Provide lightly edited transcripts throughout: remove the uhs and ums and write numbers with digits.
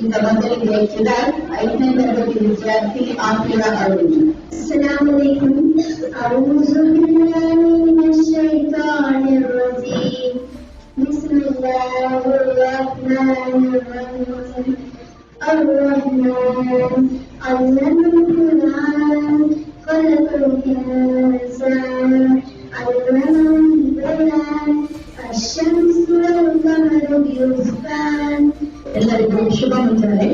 ಈಗ ಮೊದಲಿಗೆ ಸಿದ್ಧಾರ್ಥ್ 5ನೇ ತರಗತಿ ವಿದ್ಯಾರ್ಥಿ ಆಫಿರಾ ಅವರು. अस्सलाम वालेकुम. अऊज़ु बिल्लाहि मिनश शैतानिर रजीम. बिस्मिल्लाहिर रहमानिर रहीम. अर्रहमान अल्लमल कुरान खलक़ल इंसान अल्लमल बयान अश-शम्सु वल क़मरु बिहुस्बान. ಎಲ್ಲರಿಗೂ ಶುಭ ಮುಂಜಾನೆ.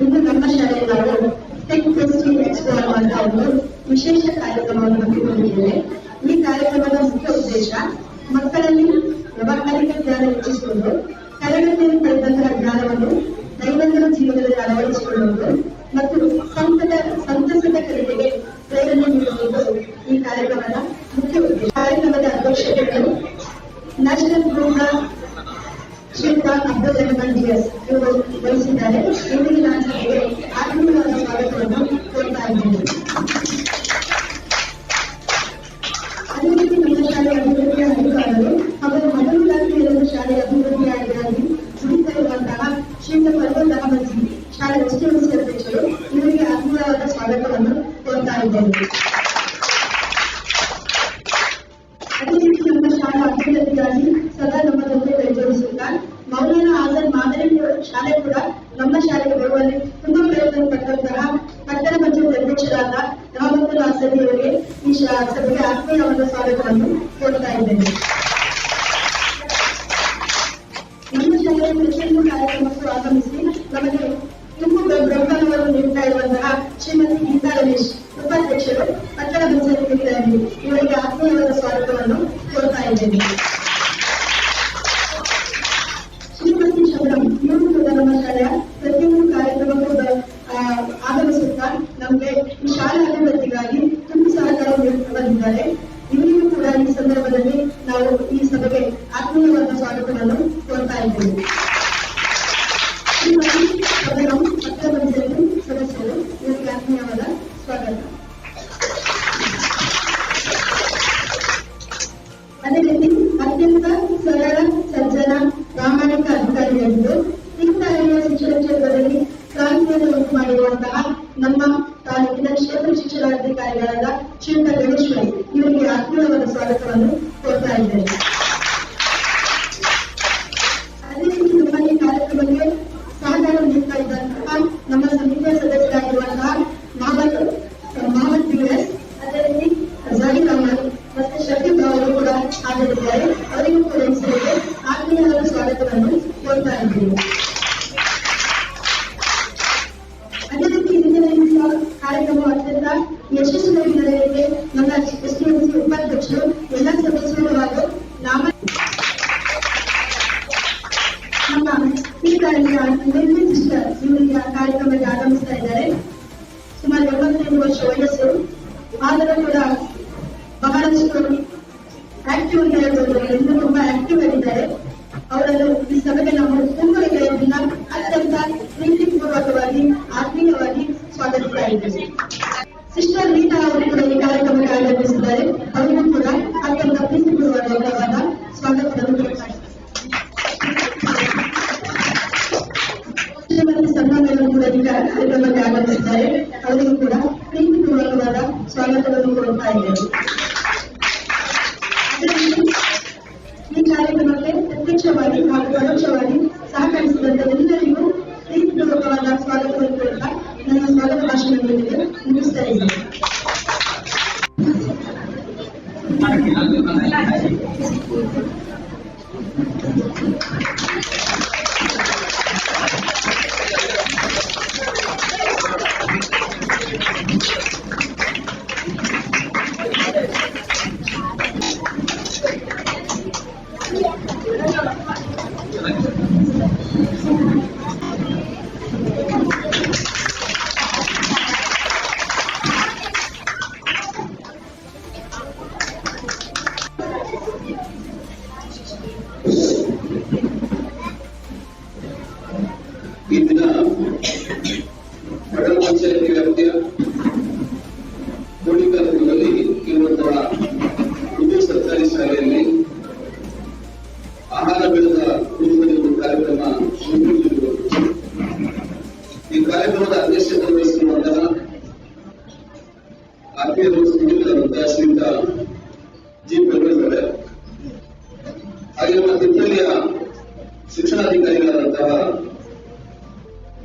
ಇಂದು ನಮ್ಮ ಶಾಲೆಯಲ್ಲಿ ನಾವು ಟೆಕ್ ಫೆಸ್ಟಿವ್ ಎಕ್ಸ್ಪ್ಲೋರ್ ಅಂತ ಒಂದು ವಿಶೇಷ ಕಾರ್ಯಕ್ರಮವನ್ನು ಹಮ್ಮಿಕೊಂಡಿದ್ದೇವೆ. ಈ ಕಾರ್ಯಕ್ರಮದ ಮುಖ್ಯ ಉದ್ದೇಶ ಮಕ್ಕಳಲ್ಲಿ ವ್ಯವಹಾರಿಕ ಜ್ಞಾನ ಹೆಚ್ಚಿಸುವುದು, ತರಗತಿಯಲ್ಲಿ ಪಡೆದಂತಹ ಜ್ಞಾನವನ್ನು ದೈನಂದಿನ ಜೀವನದಲ್ಲಿ ಅಳವಡಿಸಿಕೊಳ್ಳುವುದು ಮತ್ತು ಸಂತಸದ ಕಲಿಕೆಗೆ ಪ್ರೇರಣೆ ನೀಡುವುದು ಈ ಕಾರ್ಯಕ್ರಮದ ಮುಖ್ಯ ಉದ್ದೇಶ. ಕಾರ್ಯಕ್ರಮದ ಅಧ್ಯಕ್ಷತೆಯನ್ನು ನ್ಯಾಷನಲ್ ಗ್ರೂಪ್ನ ಶ್ರೀಯುತ ಅಬ್ದುಲ್ ರೆಹಮಾನ್ ಡಿಎಸ್ ಇವರು ವಹಿಸಿದ್ದಾರೆ. ಇವರಿಗೆ ನಾನು ಆತ್ಮೀಯವಾದ ಸ್ವಾಗತವನ್ನು ಕೋರ್ತಾ ಇದ್ದೇನೆ. ಅದೇ ರೀತಿ ನಮ್ಮ ಶಾಲೆಯ ಅಭಿವೃದ್ಧಿಯ ಅಧಿಕಾರಿಗಳು ಅವರು ಮೊದಲು ದಾಖಲೆಯನ್ನು ಶಾಲೆಯ ಅಭಿವೃದ್ಧಿಯಾಗಿ ದುಡಿತಿರುವಂತಹ ಶ್ರೀಯುತ ಫರ್ದೌಸ್ ಅಹಮದ್ ಜಿ ಶಾಲೆ ಎಸ್ಟಿಎಂಸಿ ಅಧ್ಯಕ್ಷರು ಇವರಿಗೆ ಆತ್ಮೀಯವಾದ ಸ್ವಾಗತವನ್ನು ಕೋರ್ತಾ ಇದ್ದೇನೆ. ಅದೇ ರೀತಿ ನಮ್ಮ ಶಾಲಾ ಅಭಿವೃದ್ಧಿಗಾಗಿ ಸದಾ ನಮ್ಮ ಜೊತೆ ಕೈಜೋಡಿಸುತ್ತಾ ಮೌಲಾನಾ ಆಜಾದ್ ಮಾದರಿ ಶಾಲೆ ಕೂಡ ನಮ್ಮ ಶಾಲೆಗೆ ಬರುವಲ್ಲಿ ತುಂಬಾ ಪ್ರಯತ್ನ ಪಟ್ಟಂತಹ ಪಟ್ಟಣ ಪಂಚಾಯತ್ ಅಧ್ಯಕ್ಷರಾದ ರಹಮತುಲ್ಲಾ ಅಸದಿ ಅವರಿಗೆ ಈ ಸಭೆಗೆ ಆತ್ಮೀಯವಾದ ಸ್ವಾಗತವನ್ನು ಕೋರ್ತಾ ಇದ್ದೇನೆ. ನಮ್ಮ ಶಾಲೆಯ ಪ್ರತಿಯೊಂದು ಕಾರ್ಯಕ್ರಮಕ್ಕೂ ಆಗಮಿಸಿ ನಮಗೆ ತುಂಬು ಬೆಂಬಲವನ್ನು ನೀಡ್ತಾ ಇರುವಂತಹ ಶ್ರೀಮತಿ ಗೀತಾ ರಮೇಶ್ ಉಪಾಧ್ಯಕ್ಷರು ಪಟ್ಟಣ ಪಂಚಾಯತ್ ಇವರಿಗೆ ಆತ್ಮೀಯವಾದ ಸ್ವಾಗತವನ್ನು ಕೋರ್ತಾ ಇದ್ದೇನೆ. ಶ್ರೀಮತಿ ಶಬರಂ ಇವರು ಕೂಡ ನಮ್ಮ ಶಾಲೆಯ ಪ್ರತಿಯೊಂದು ಕಾರ್ಯಕ್ರಮಕ್ಕೂ ಆಗಮಿಸುತ್ತಾ ನಮಗೆ ಈ ಶಾಲೆ ಅಭಿವೃದ್ಧಿಗಾಗಿ ತುಂಬು ಸಹಕಾರ ನೀಡುತ್ತಿದ್ದಾರೆ. ಇವರಿಗೂ ಕೂಡ ಈ ಸಂದರ್ಭದಲ್ಲಿ ನಾವು ಈ ಸಭೆಗೆ ಆತ್ಮೀಯವಾದ ಸ್ವಾಗತವನ್ನು ಕೋರ್ತಾ ಇದ್ದೇವೆ. ಶ್ರೀಮತಿ ಶಬರಂ ಪಟ್ಟಣ ಪಂಚಾಯತ್ ಸದಸ್ಯರು ಇವರಿಗೆ ಆತ್ಮೀಯವಾದ ಸ್ವಾಗತ. ಅದೇ ರೀತಿ ಅತ್ಯಂತ ಸರಳ ಸಜ್ಜನ ಪ್ರಾಮಾಣಿಕ ಅಧಿಕಾರಿಯಾಗಿದ್ದು ಇಂತಹ ಶಿಕ್ಷಣ ಕ್ಷೇತ್ರದಲ್ಲಿ ಕ್ರಾಂತಿಯನ್ನು ಉಂಟು ಮಾಡಿರುವಂತಹ ನಮ್ಮ ತಾಲೂಕಿನ ಕ್ಷೇತ್ರ ಶಿಕ್ಷಣಾಧಿಕಾರಿಗಳಾದ ಶ್ರೀಯುತ ಗಣೇಶ್ ವೈ ಇವರಿಗೆ ಆತ್ಮೀಯವಾದ ಸ್ವಾಗತವನ್ನು ಕೋರ್ತಾ ಇದ್ದೇನೆ. ಅದೇ ರೀತಿ ನಮ್ಮ ಈ ಕಾರ್ಯಕ್ರಮಕ್ಕೆ ಸಹಕಾರ ನೀಡ್ತಾ ಇದ್ದಂತಹ ನಮ್ಮ ಸಮಿತಿಯ ಸದಸ್ಯರಾಗಿರುವಂತಹ ಮಹಮ್ಮದ್ ಪಿಎಸ್, ಅದೇ ರೀತಿ ಜಾಹಿದ್ ಅಹಮದ್ ಮತ್ತೆ ಶಫೀಕ್ ಅವರು ಕೂಡ ಹಾಜರಿದ್ದಾರೆ. ಅವರಿಗೂ ಕೂಡ ಈ ಸಭೆಗೆ ಆತ್ಮೀಯವಾದ ಸ್ವಾಗತವನ್ನು ಕೋರ್ತಾ ಇದ್ದೇವೆ. ಅದೇ ರೀತಿ ಇಂದಿನ ಕಾರ್ಯಕ್ರಮ ಅತ್ಯಂತ ಯಶಸ್ವಿಯಾಗಿ ನಡೆಯಲಿಕ್ಕೆ ನಮ್ಮ ಎಸ್ಟಿಎಂಸಿ ಉಪಾಧ್ಯಕ್ಷರು ಎಲ್ಲ ಸದಸ್ಯರು ಹಾಗೂ ನಮ್ಮ ಈ ನಿರ್ಮಿತ ಇವರಿಗೆ ಕಾರ್ಯಕ್ರಮಕ್ಕೆ ಆಗಮಿಸ್ತಾ ಇದ್ದಾರೆ. ಸುಮಾರು 85 ವರ್ಷ ವಯಸ್ಸು, ಆದರೂ ಕೂಡ ಬಹಳಷ್ಟು ಆಕ್ಟಿವ್ ಅಂತ ಹೇಳ್ಬೋದು, ಇನ್ನೂ ತುಂಬಾ ಆಕ್ಟಿವ್ ಆಗಿದ್ದಾರೆ. ಅವರನ್ನು ಈ ಸಭೆಗೆ ನಾವು ತುಂಬ ಹೃದಯದಿಂದ ಅತ್ಯಂತ ಪ್ರೀತಿಪೂರ್ವಕವಾಗಿ ಆತ್ಮೀಯವಾಗಿ ಸ್ವಾಗತಿಸ್ತಾ ಇದ್ದೇವೆ. ಸಿಸ್ಟರ್ ರೀತಾ ಅವರು ಕೂಡ ಈ ಕಾರ್ಯಕ್ರಮಕ್ಕೆ ಆಗಮಿಸಿದ್ದಾರೆ. ಅವರಿಗೂ ಕೂಡ ಅತ್ಯಂತ ಪ್ರೀತಿಪೂರ್ವಕವಾದ ಸ್ವಾಗತವನ್ನು ಕೊಡ್ತಾ ಇದ್ದಾರೆ. ಶ್ರೀಮತಿ ಸನ್ಮಾನಗಳು ಕೂಡ ಈ ಕಾರ್ಯಕ್ರಮಕ್ಕೆ ಆಗಮಿಸಿದ್ದಾರೆ. ಅವರಿಗೂ ಕೂಡ ಪ್ರೀತಿಪೂರ್ವಕವಾದ ಸ್ವಾಗತವನ್ನು ಕೊಡ್ತಾ ಇದ್ದೇವೆ. ಈ ಕಾರ್ಯಕ್ರಮಕ್ಕೆ ಪ್ರತ್ಯಕ್ಷವಾಗಿ ಹಾಗೂ ಪರೋಕ್ಷವಾಗಿ ಸಹಕರಿಸಿದಂತೆ ಎಲ್ಲರಿಗೂ ಪ್ರೀತಿಪೂರ್ವಕವಾದ ಸ್ವಾಗತವನ್ನು ಕೊಡ್ತಾ ನನ್ನ ಸ್ವಾಗತ ಭಾಷಣಗಳಿಗೆ ಮುಗಿಸ್ತಾ ಇದ್ದೇನೆ. ಈ ದಿನ ಪಟ್ಟಣ ಪಂಚಾಯತಿ ವ್ಯಾಪ್ತಿಯ ಕೋಡಿಕಲ್ನಲ್ಲಿ ಇರುವಂತಹ ಉರ್ದು ಸರ್ಕಾರಿ ಶಾಲೆಯಲ್ಲಿ ಆಹಾರ ಬೆಳೆದ ಕುಟುಂಬದ ಕಾರ್ಯಕ್ರಮ ಹಮ್ಮಿಕೊಂಡಿರುವುದು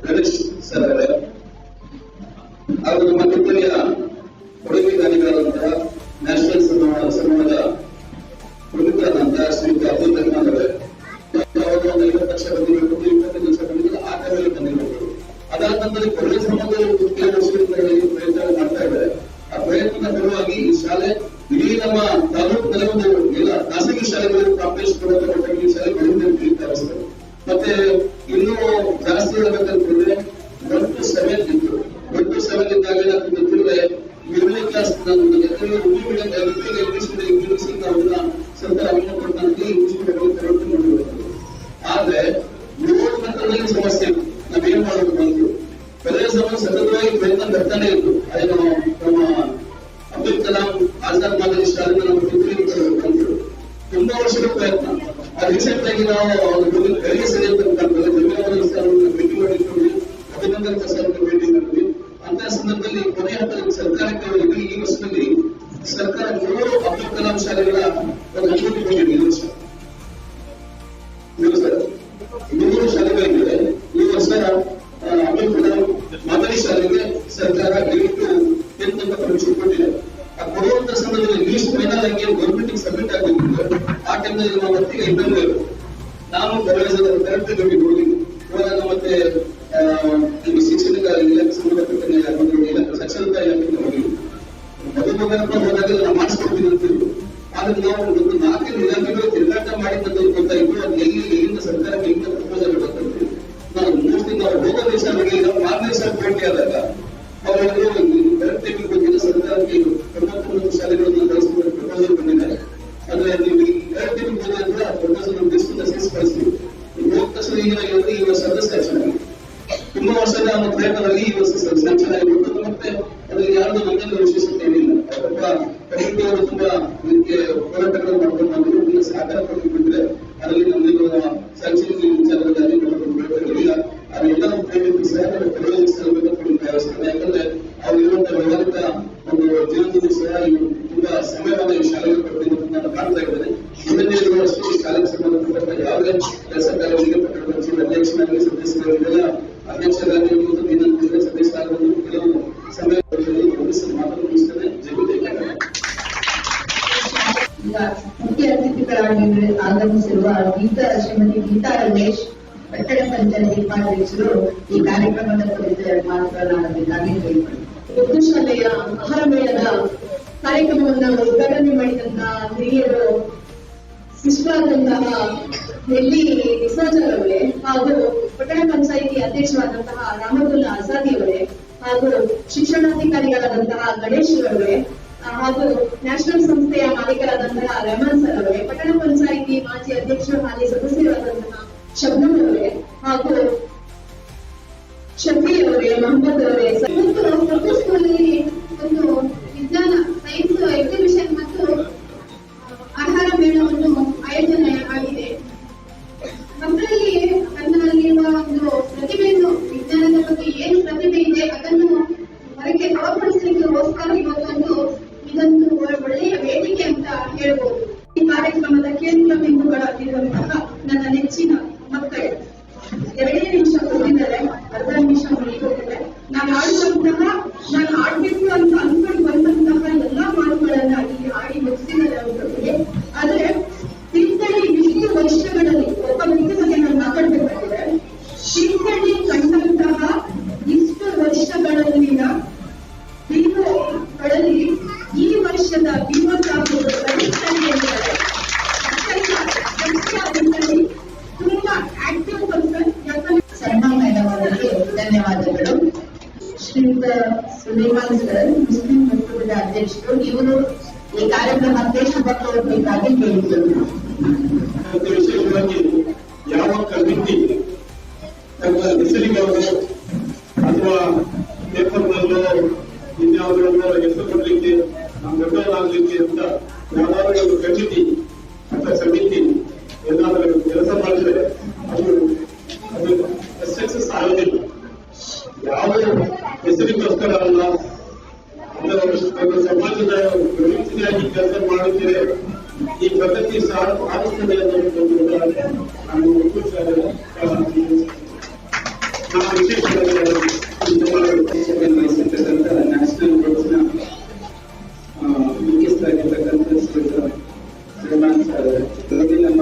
ಸಂದರ್ಭದಲ್ಲಿ ಕೊನೆಯ ಸಂಬಂಧದಲ್ಲಿ ಕೆಲವು ವರ್ಷಗಳಿಂದ ಏನು ಪ್ರಯತ್ನ ಮಾಡ್ತಾ ಇದ್ದಾರೆ. ಆ ಪ್ರಯತ್ನದ ಫಲವಾಗಿ ಈ ಶಾಲೆ ಇಡೀ ನಮ್ಮ ತಾಲೂಕು ಕೆಲವೊಂದು ಎಲ್ಲ ಖಾಸಗಿ ಶಾಲೆಗಳು ಕಾಂಪ್ಲೆಕ್ಸ್ ಕೊಡತಕ್ಕಂಥ ಶಾಲೆ ಬೆಳೆದಿರ್ತಾರೆ. ಮತ್ತೆ ಇನ್ನೂ ಜಾಸ್ತಿ ಹೇಳ್ಬೇಕಂತಂದ್ರೆ 1 to 7 ಇತ್ತು. 1 to 7 ಇದ್ದಾಗ ಗೊತ್ತಿದ್ರೆ ಮಿಡಲ್ ಕ್ಲಾಸ್ ಇಂಗ್ಲಿಷ್ ಮೀಡಿಯಂ ನಾವೆಲ್ಲ ಸ್ವಲ್ಪ ಅನುಭವ ಕೊಟ್ಟಂತೆ ಇಂಗ್ಲಿಷ್ ಮೀಡಿಯಂ ಪ್ರಯತ್ನ ಮಾಡಿರ್ಬೇಕು. ಆದ್ರೆ ಓದುವಂತಲ್ಲಿ ಸಮಸ್ಯೆ ನಾವೇನ್ ಮಾಡೋದು ಬಂತು ಕೆಲವೇ ಸಮಯ ಸತತವಾಗಿ ಪ್ರಯತ್ನ ಬರ್ತಾನೆ ಇತ್ತು. ಅದೇ ನಮ್ಮ ಅಬ್ದುಲ್ ಕಲಾಂ ಆಜಾದ್ ಮಾದರಿ ಶಾಲೆನ ನಮ್ಮ ಬಂತು ತುಂಬಾ ವರ್ಷಗಳ ಪ್ರಯತ್ನ. ರೀಸೆಂಟ್ ಆಗಿ ನಾವು ಕೈಗೆ ಸರಿಯಂತ ಭೇಟಿ ಮಾಡಿದ್ವಿ, ಅಭಿನಂದನ್ ಪ್ರಸಾದ್ ಭೇಟಿ ಮಾಡಿದ್ವಿ. ಅಂತಹ ಸಂದರ್ಭದಲ್ಲಿ ಕೊನೆಯ ಹಂತದಲ್ಲಿ ಸರ್ಕಾರಕ್ಕೆ ಈ ವರ್ಷದಲ್ಲಿ ಸರ್ಕಾರ 3 ಅಬ್ದುಲ್ ಕಲಾಂ ಶಾಲೆಗಳ ಒಂದು ಅನುಮತಿ ಕೊಟ್ಟಿದೆ. ಸರ್ 3 ಶಾಲೆಗಳಿವೆ. ಈ ವರ್ಷ ಅಬ್ದುಲ್ ಕಲಾಂ ಮಾದರಿ ಶಾಲೆಗೆ ಸರ್ಕಾರ ದಯವಿಟ್ಟು ಅಂತ ಪರೀಕ್ಷೆ ಕೊಟ್ಟಿದೆ. ಆ ಕೊಡುವಂತ ಸಂದರ್ಭದಲ್ಲಿ ಇಂಗ್ಲಿಷ್ ಫೈನಲ್ ಆಗಿ ಗೌರ್ಮೆಂಟ್ ಸಬ್ಮಿಟ್ ಆಗಿದ್ದು ಆ ಟೈಮ್ನಲ್ಲಿ ನಾವು ಒಟ್ಟಿಗೆ ಇಬ್ಬರು ನಾನು ಕರೆಕ್ಟ್ ಹೋಗಿ ಹೋದಾಗ ಮತ್ತೆ ಶಿಕ್ಷಣ ಇಲಾಖೆ ಸಂಬಂಧಪಟ್ಟ ಸಾಕ್ಷರತಾ ಇಲಾಖೆ ಹೋಗಿ ಮದುಮಗನಪ್ಪ ಹೋದಾಗ ನಾವು ಮಾಡಿಸ್ಕೊಡ್ತೀನಿ ಅಂತಿದ್ರು. ಆದ್ರೆ ನಾವು ಒಂದು 4 ಇಲಾಖೆಗಳು ತಿರುಗಾಟ ಮಾಡಿದ್ದಂತ ಗೊತ್ತಾಯಿತು. ಅದು ಎಲ್ಲಿಂದ ಸರ್ಕಾರಕ್ಕೆ ಎಲ್ಲಿಂದ ಪ್ರಪೋಸಲ್ ಬರ್ತದೆ. ನಾವು ಮೋಸ್ಟ್ಲಿ ನಾವು ಹೋಗೋ ದೇಶ ನಾವು 4 ದೇಶ ಭೇಟಿ ಆದಾಗ ಅವರು ಕರೆಕ್ಟ್ ಗೊತ್ತಿಲ್ಲ ಸರ್ಕಾರಕ್ಕೆ 99 ಶಾಲೆಗಳನ್ನು ಕಳಿಸಿದ ಪ್ರಪೋಸಲ್ ಬಂದಿದ್ದಾರೆ. ಆದ್ರೆ ನೀವು ಕರೆಕ್ಟ್ ಹೋದ್ರೆ ಆ ಪ್ರಪೋಸಲ್ ಡಿಸ್ಕಸ್ ಕಳಿಸ್ತೀವಿ. ಹೋದ ತಕ್ಷಣ ಏನಾಗಿರುತ್ತೆ, ಈ ವರ್ಷ ಸ್ಯಾಂಕ್ಷನ್ ಆಗಿದೆ. ತುಂಬಾ ವರ್ಷದ ಪ್ರಯತ್ನದಲ್ಲಿ ಈ ವರ್ಷ ಸ್ಯಾಂಕ್ಷನ್ ಆಗಿರುತ್ತೆ. ಮತ್ತೆ ಅದರಲ್ಲಿ ಯಾರು ನನ್ನಲ್ಲಿ ವಿಶೇಷತೆ ಏನಿಲ್ಲ. ಅವರು ತುಂಬಾ ಇದಕ್ಕೆ ಹೋರಾಟಗಳು ಮಾಡ್ಕೊಂಡು ಬಂದಿದ್ರು, ಸಹಕಾರ ಕೊಟ್ಟಿದ್ರೆ ಅದರಲ್ಲಿ ನಮ್ಮೆಲ್ಲ ಸ್ಯಾಂಕ್ಷನ್ ವಿಚಾರದಲ್ಲಿ ಇಲ್ಲ. ಅದೆಲ್ಲ ನಾವು ಪ್ರೇಮಿಸಿ ಸಹ ಪ್ರಯೋಜಿಸಬೇಕಂತ. ಯಾಕಂದ್ರೆ ಅವ್ರು ಇರುವಂತಹ ವ್ಯವಹಾರಿಕ ಒಂದು ಜೀವನದಲ್ಲಿ ಸಹ ತುಂಬಾ ಸಮಯವಾದ ಈ ಶಾಲೆಗೆ ಕೊಟ್ಟಿದ್ದು ನಾನು ಕಾಣ್ತಾ ಇದ್ದೇನೆ. ಮುಂದೆ ಅಷ್ಟು ಈ ಶಾಲೆಗೆ ಸಂಬಂಧಪಟ್ಟ ಯಾವುದೇ ಕೆಲಸ ಕಾರ್ಯಗಳಿಗೆ ಅಧ್ಯಕ್ಷನಾಗಲಿ ಸದಸ್ಯರಾಗಲಿಲ್ಲ, ಅಧ್ಯಕ್ಷರಾಗಿರ್ಬೋದು, ದಿನಂತರ ಸದಸ್ಯರಾಗಬಹುದು, ಕೆಲವು ಸಮಯ ಮಾತನಾಡಿಸ್ತೇನೆ. ಈಗ ಮುಖ್ಯ ಅತಿಥಿಗಳಾಗಿ ಆಗಮಿಸಿರುವ ಶ್ರೀಮತಿ ಗೀತಾ ರಮೇಶ್, ಪಟ್ಟಣ ಪಂಚಾಯತ್ ಉಪಾಧ್ಯಕ್ಷರು ಈ ಕಾರ್ಯಕ್ರಮದ ಕುರಿತು ಮಾತನಾಡಬೇಕಾಗಿ ಕೇಳಿಕೊಳ್ಳಿ. ಉರ್ದು ಶಾಲೆಯ ಆಹಾರ ಮೇಳದ ಕಾರ್ಯಕ್ರಮವನ್ನು ಉದ್ಘಾಟನೆ ಮಾಡಿದಂತಹ ಹಿರಿಯರು ವಿಶ್ವವಾದಂತಹ ನೆಲ್ಲಿ ಡಿಸೋಜರ್ ಅವರೇ, ಹಾಗೂ ಪಟ್ಟಣ ಪಂಚಾಯಿತಿ ಅಧ್ಯಕ್ಷರಾದಂತಹ ರಾಮದುಲ್ಲಾ ಆಜಾದಿ ಅವರೇ, ಹಾಗೂ ಶಿಕ್ಷಣಾಧಿಕಾರಿಗಳಾದಂತಹ ಗಣೇಶ್ ಅವರೇ, ಹಾಗೂ ನ್ಯಾಷನಲ್ ಸಂಸ್ಥೆಯ ಮಾಲೀಕರಾದಂತಹ ರೆಹಮಾನ್ ಸರ್ ಅವರೇ, ಪಟ್ಟಣ ಪಂಚಾಯಿತಿ ಮಾಜಿ ಅಧ್ಯಕ್ಷರು ಹಾಲಿ ಸದಸ್ಯರಾದಂತಹ ಶಬ್ನಮ್ ಅವರೇ, ಹಾಗೂ ಶಫಿ ಅವರೇ, ಮೊಹಮ್ಮದ್ ಅವರೇ. ಉರ್ದು ಸ್ಕೂಲಲ್ಲಿ ಒಂದು ವಿಜ್ಞಾನ ಸೈನ್ಸ್ ಎಕ್ಸಿಬಿಷನ್ ಮತ್ತು ಆಹಾರ ಮೇಳವನ್ನು ಆಯೋಜನೆ ಆಗಿದೆ. ಮಕ್ಕಳಲ್ಲಿ ತನ್ನಲ್ಲಿರುವ ಒಂದು ಪ್ರತಿಭೆಯನ್ನು, ವಿಜ್ಞಾನದ ಬಗ್ಗೆ ಏನು ಪ್ರತಿಭೆ ಇದೆ ಅದನ್ನು ಹೊರಗೆ ತೋರ್ಪಡಿಸಲಿಕ್ಕೋಸ್ಕರ ಇದೊಂದು ಒಳ್ಳೆಯ ವೇದಿಕೆ ಅಂತ ಹೇಳ್ಬೋದು. ಈ ಕಾರ್ಯಕ್ರಮದ ಕೇಂದ್ರ ಬಿಂದುಗಳಾಗಿರುವಂತಹ ನನ್ನ ನೆಚ್ಚಿನ ಮಕ್ಕಳು 2 ನಿಮಿಷ ಹೋಗಿದ್ದಾರೆ, ಅರ್ಧ ನಿಮಿಷ ಮುಗಿದಿದೆ. ನಾನು ಆಡ್ಬೇಕು ಅಂತ ಅನ್ಕೊಂಡು ಬಂದಂತಹ ಎಲ್ಲಾ ಮಾತುಗಳನ್ನ ಇಲ್ಲಿ ಆಡಿ ಮುಗಿಸಿದ್ದಾರೆ ಅವರಿಗೆ. ಆದ್ರೆ ತಿಂತಳಿ ಇಷ್ಟು ವರ್ಷಗಳಲ್ಲಿ ಒಬ್ಬ ವ್ಯಕ್ತಿ ಬಗ್ಗೆ ನಾನು ಮಾತಾಡ್ಬೇಕಾಗಿದೆ. ತಿಂತಳಿ ಕಂಡಂತಹ ಇಷ್ಟು ವರ್ಷಗಳಲ್ಲಿನ ಗಳಲ್ಲಿ ಈ ವರ್ಷದ ವಿಮೋಚಾಗುವುದು ತುಂಬಾ ಆಕ್ಟಿವ್ ಪರ್ಸನ್. ಸಲ್ಮಾ ಮೇಡಮ್ ಅವರಿಗೆ ಧನ್ಯವಾದಗಳು. ಶ್ರೀಯುತ ಸುಲೈಮಾನ್ ಸರ್, ಮುಸ್ಲಿಂ ಒಕ್ಕೂಟದ ಅಧ್ಯಕ್ಷರು, ಇವರು ಈ ಕಾರ್ಯಕ್ರಮಕ್ಕೆ ಶುಭ ಕೋರಬೇಕಾಗಿ ಕೇಳಿದರು. ವಿಶೇಷವಾಗಿ ಯಾವ ಕಮಿಟಿ ತಮ್ಮ ಹೆಸರಿಗಾದರೂ ಅಥವಾ ಪೇಪರ್ನಲ್ಲೋ ಇನ್ಯಾವುದರಲ್ಲೋ ಹೆಸರು ಕೊಡಲಿಕ್ಕೆ ದೊಡ್ಡವರಾಗಲಿಕ್ಕೆ ಅಂತ ಯಾವ್ದಾದ್ರು ಒಂದು ಕಮಿಟಿ ಅಥವಾ ಸಮಿತಿ ಏನಾದರೂ ಕೆಲಸ ಮಾಡಿದ್ರೆ ಅದು ಸಕ್ಸಸ್ ಆಗೋದಿಲ್ಲ. ಯಾವ ಹೆಸರಿಗೋಸ್ಕರ ಅಲ್ಲ, ಸಮಾಜದ ಪ್ರವೃತ್ತಿಯಾಗಿ ಕೆಲಸ ಮಾಡುತ್ತಿದೆ, ಈ ಪ್ರಗತಿ ಸಾಧಿಸುತ್ತದೆ ಅನ್ನೋದು ನಾನು ವಿಶೇಷವಾಗಿರ್ತಕ್ಕಂಥ ನ್ಯಾಷನಲ್ ಬೋರ್ಡ್ಸ್ನ ಮುಖ್ಯಸ್ಥರಾಗಿರ್ತಕ್ಕಂಥ ಶ್ರೀಮಾನ್ ಸರ್, ನಮ್ಮ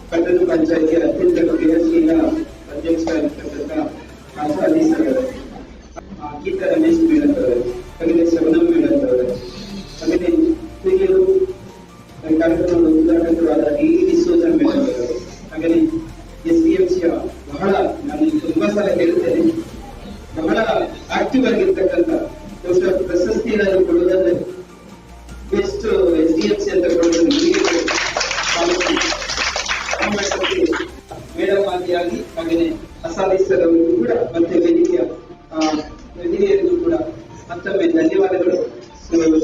ಪಟ್ಟಣ ಪಂಚಾಯಿತಿಯ ಅತ್ಯಂತ ಕ್ರಿಯಾಶೀಲ ಅಧ್ಯಕ್ಷರಾಗಿರ್ತಕ್ಕಂಥ ಆಚಾರ್ಯ ಸರ್, ಗೀತಾ ರಮೇಶ್ ಮೇಡಮ್ ಅವರು, ಹಾಗೆ ಶಬನಂ ಮೇಡಮ್ ಅವರು, ಹಾಗೆ ಹಿರಿಯರು ಕಾರ್ಯಕ್ರಮದ ಉದ್ಘಾಟಕರಾದ ಡಿ ಡಿಸೋಜ ಮೇಡಮ್ ಅವರು, ಹಾಗೆ SDMC ಬಹಳ, ನಾನು ತುಂಬಾ ಸಲ ಹೇಳ್ತೇನೆ, ಬಹಳ ಆಕ್ಟಿವ್ ಆಗಿರ್ತಕ್ಕಂಥ ಬಹುಶಃ ಪ್ರಶಸ್ತಿ ಏನಾದ್ರು ಕೊಡುವುದಾದ್ರೆ ಬೆಸ್ಟ್ SDMC ಅಂತ ಕೊಡುವುದು ಮೇಡಮ್ ಆದಿಯಾಗಿ, ಹಾಗೆಯೇ ಅಸಾದಿ ಸರ್ ಅವರಿಗೂ ಕೂಡ ಮತ್ತೆ ವೇದಿಕೆಯ ಹಿರಿಯರಿಗೂ ಕೂಡ ಮತ್ತೊಮ್ಮೆ ಧನ್ಯವಾದಗಳು.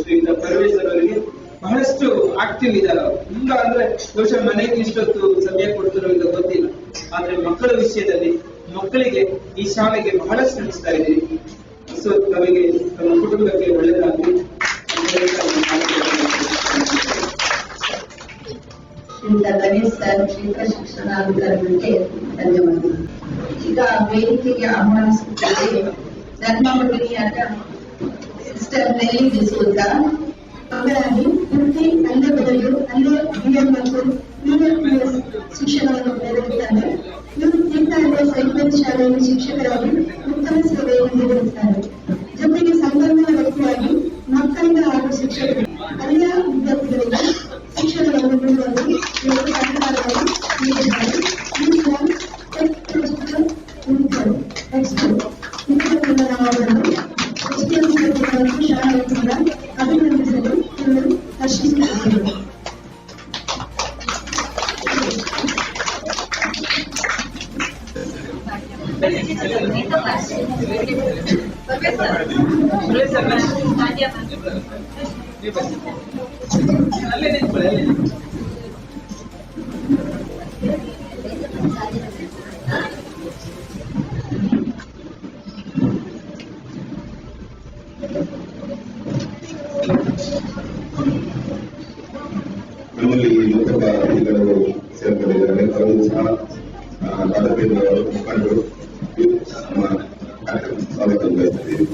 ಶ್ರೀಯುತ ಪರಮೇಶ್ ಅವರಿಗೆ ಬಹಳಷ್ಟು ಆಕ್ಟಿವ್ ಇದ್ದಾರೆ. ಈಗ ಅಂದ್ರೆ ಬಹುಶಃ ಮನೆಗೆ ಇಷ್ಟೊತ್ತು ಸಮಯ ಕೊಡ್ತಿರೋ ಈಗ ಗೊತ್ತಿಲ್ಲ, ಆದ್ರೆ ಮಕ್ಕಳ ವಿಷಯದಲ್ಲಿ ಮಕ್ಕಳಿಗೆ ಈ ಶಾಲೆಗೆ ಬಹಳ ಶ್ರಮಿಸ್ತಾ ಇದ್ದೀರಿ. ಸೊ ನಮಗೆ ನಮ್ಮ ಕುಟುಂಬಕ್ಕೆ ಒಳ್ಳೆಯದಾಗಲಿ. ಗಣೇಶ್ ಸರ್ ಕ್ಷೇತ್ರ ಶಿಕ್ಷಣಾಧಿಕಾರಿಗಳಿಗೆ ಧನ್ಯವಾದಗಳು. ಈಗ ವೇದಿಕೆಗೆ ಆಹ್ವಾನಿಸುತ್ತಿದೆ ಧರ್ಮಪತ್ನಿಯಾದ ಸಿಸ್ಟರ್ ನೆಲ್ಲಿ ಡಿಸೋಜ ಅವರಾಗಿ ಪೂರ್ತಿ ಅಲ್ಲೇ ಬದಲು ಅಲ್ಲೇ BM ಮತ್ತು BMS ಶಿಕ್ಷಣವನ್ನು ಪಡೆದಿರುತ್ತಾರೆ. ಇವರು ತೀರ್ಥಹಳ್ಳಿಯ ಸೈನ್ಸ್ ಶಾಲೆಯಲ್ಲಿ ಶಿಕ್ಷಕರಾಗಿ ಉತ್ತಮ ಸೇವೆಯನ್ನು ನೀಡಿರುತ್ತಾರೆ. ಜೊತೆಗೆ ಸಂಬಂಧದ ವ್ಯಕ್ತಿಯಾಗಿ ಮಕ್ಕಳಿಗೆ ಹಾಗೂ ಶಿಕ್ಷಕರು ಅಲ್ಲಿಯ ವಿದ್ಯಾರ್ಥಿಗಳಿಗೆ ಶಿಕ್ಷಣವನ್ನು ನೀಡುವಲ್ಲಿ ಇವರು ಸಹಕಾರವನ್ನು ನೀಡಿದ್ದಾರೆ. ಶಾಲೆಯಿಂದ ಅಭಿನಂದಿಸಲು ಇವರು ಹರ್ಷಿಸುತ್ತಿದ್ದರು. ನಮ್ಮಲ್ಲಿ ನೂತನ ಅತಿಥಿಗಳು ಸೇರ್ಕೊಂಡಿದ್ದಾರೆ. ಅವರು ಸಹ ರಾಜಕೀಯ ಮುಖಂಡರು ನಮ್ಮ ಕಾರ್ಯಕ್ರಮ ಸ್ವಾಗತ ಬಯಸುತ್ತೀವಿ.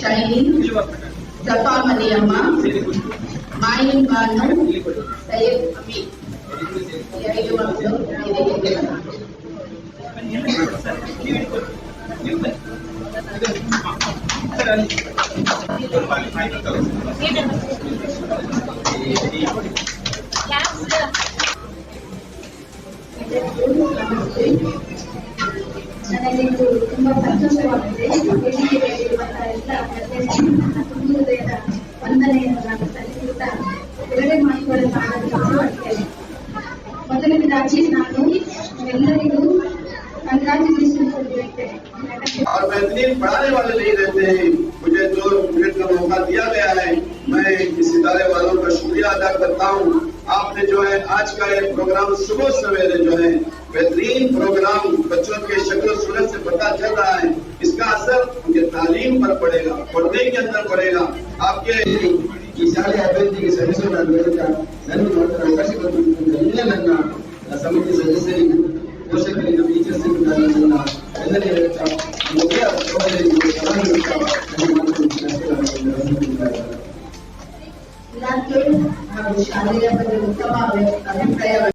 ಶೈಲಿ, ಸಫಾ ಮರಿಯಮ್ಮ, ಮಾಯಿನ್ ಬಾನು, ಸೈಯದ್ ಅಮೀನ್, ಈ 5 ಮಕ್ಕಳು ವೇದಿಕೆಗೆ ನನಗಿಂದು ತುಂಬಾ ಸಂತೋಷವಾಗಿದೆ. ವೇದಿಕೆಗೆ ಇರುವಂತಹ ಎಲ್ಲ ತುಂಬ ಹೃದಯದ ವಂದನೆಯನ್ನು ನಾನು ಸಲ್ಲಿಸುತ್ತಾ 2 ಮಾತುಗಳನ್ನು ಆಡಲು ಇಷ್ಟಪಡ್ತೇನೆ. ಮೊದಲನೇದಾಗಿ ನಾನು ಎಲ್ಲರಿಗೂ ಕಂಗ್ರಾಚುಲೇಷನ್ಸ್ ಹೇಳ್ತೇನೆ. और बेहतरीन पढ़ाने वाले नहीं रहते हैं। मुझे 2 मिनट का मौका दिया गया है, मैं इस इदारे वालों का शुक्रिया अदा करता हूँ। आपने जो है आज का ये प्रोग्राम सुबह सवेरे जो है बेहतरीन प्रोग्राम बच्चों के शक्ल सूरत से पता चल रहा है, इसका असर उनके तालीम पर पड़ेगा, पढ़ने के अंदर पड़ेगा। आपके ಈ ಶಾಲೆಯ ಅಭಿವೃದ್ಧಿಗೆ ಶ್ರಮಿಸೋಣ ಮೂಲಕ ನನಗೆ ಮಾತ್ರ ಅವಕಾಶ ಕೊಟ್ಟಿರುವಂತಹ ಎಲ್ಲ ನನ್ನ ಸಮಿತಿ ಸದಸ್ಯರಿಗೂ, ಪೋಷಕರಿಗೂ, ಟೀಚರ್ಸ್ಗೂ ನಾನು ಎಲ್ಲರಿಗೂ ಇಲಾಖೆ ಹಾಗೂ ಶಾಲೆಯ ಬಗ್ಗೆ ಉತ್ತಮ ಅಭಿಪ್ರಾಯ